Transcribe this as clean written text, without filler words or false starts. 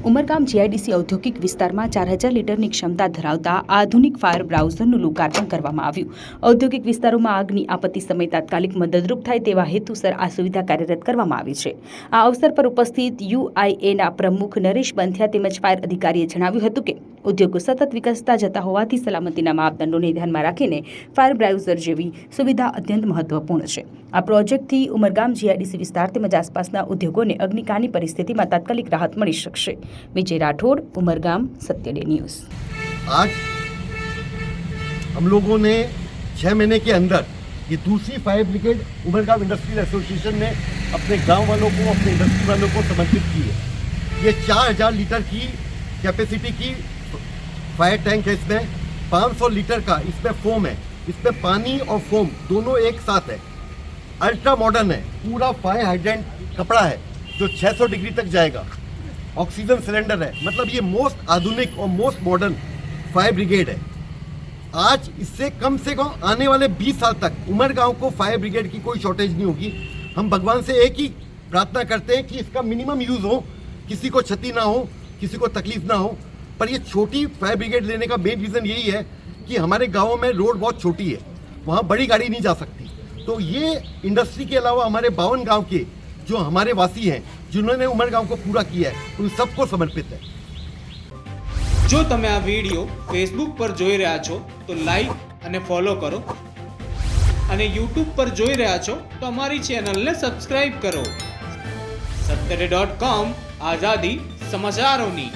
Umargam GIDC ઔદ્યોગિક વિસ્તારમાં 4000 લીટરની ક્ષમતા ધરાવતા આધુનિક ફાયર બ્રાઉઝરનું લોકાર્પણ કરવામાં આવ્યું. ઔદ્યોગિક વિસ્તારોમાં આગની આપત્તિ સમયે તાત્કાલિક મદદરૂપ થાય તેવા હેતુસર આ સુવિધા કાર્યરત કરવામાં આવી છે. આ અવસર પર ઉપસ્થિત યુઆઈએના પ્રમુખ નરેશ બંથિયા તેમજ ફાયર અધિકારીએ જણાવ્યું હતું કે ઉદ્યોગો સતત વિકસતા જતા હોવાથી સલામતીના માપદંડોને ધ્યાનમાં રાખીને ફાયર બ્રાઉઝર જેવી સુવિધા અત્યંત મહત્વપૂર્ણ છે. આ પ્રોજેક્ટથી ઉમરગામ જીઆઈડીસી વિસ્તાર તેમજ આસપાસના ઉદ્યોગોને અગ્નિકાળની પરિસ્થિતિમાં તાત્કાલિક રાહત મળી શકશે. विजय राठौड़, उमरगाम, सत्य डे न्यूज़। आज हम लोगों ने 6 महीने के अंदर ये दूसरी fire brigade Umargam industrial association ने अपने गांव वालों को, अपने इंडस्ट्री वालों को समर्पित की है। ये 4000 लीटर की कैपेसिटी की फायर टैंक है। इसमें 500 लीटर का इसमें फोम है। इसमें पानी और फोम दोनों एक साथ है। अल्ट्रा मॉडर्न है। पूरा फायर हाइड्रेंट कपड़ा है जो 600 डिग्री तक जाएगा। ऑक्सीजन सिलेंडर है। मतलब ये मोस्ट आधुनिक और मोस्ट मॉडर्न फायर ब्रिगेड है। आज इससे कम आने वाले 20 साल तक उमरगांव को फायर ब्रिगेड की कोई शॉर्टेज नहीं होगी। हम भगवान से एक ही प्रार्थना करते हैं कि इसका मिनिमम यूज़ हो, किसी को क्षति ना हो, किसी को तकलीफ ना हो। पर ये छोटी फायर ब्रिगेड लेने का मेन रीज़न यही है कि हमारे गाँवों में रोड बहुत छोटी है, वहाँ बड़ी गाड़ी नहीं जा सकती। तो ये इंडस्ट्री के अलावा हमारे 52 गाँव के जो हमारे वासी हैं, जिन्होंने उमरगांव को पूरा किया है, उन सबको समर्पित है। जो તમે આ વિડિયો ફેસબુક પર જોઈ રહ્યા છો તો લાઈક અને ફોલો કરો અને યુટ્યુબ પર જોઈ રહ્યા છો તો અમારી ચેનલને સબસ્ક્રાઇબ કરો. satyday.com આઝાદી સમાચારોની.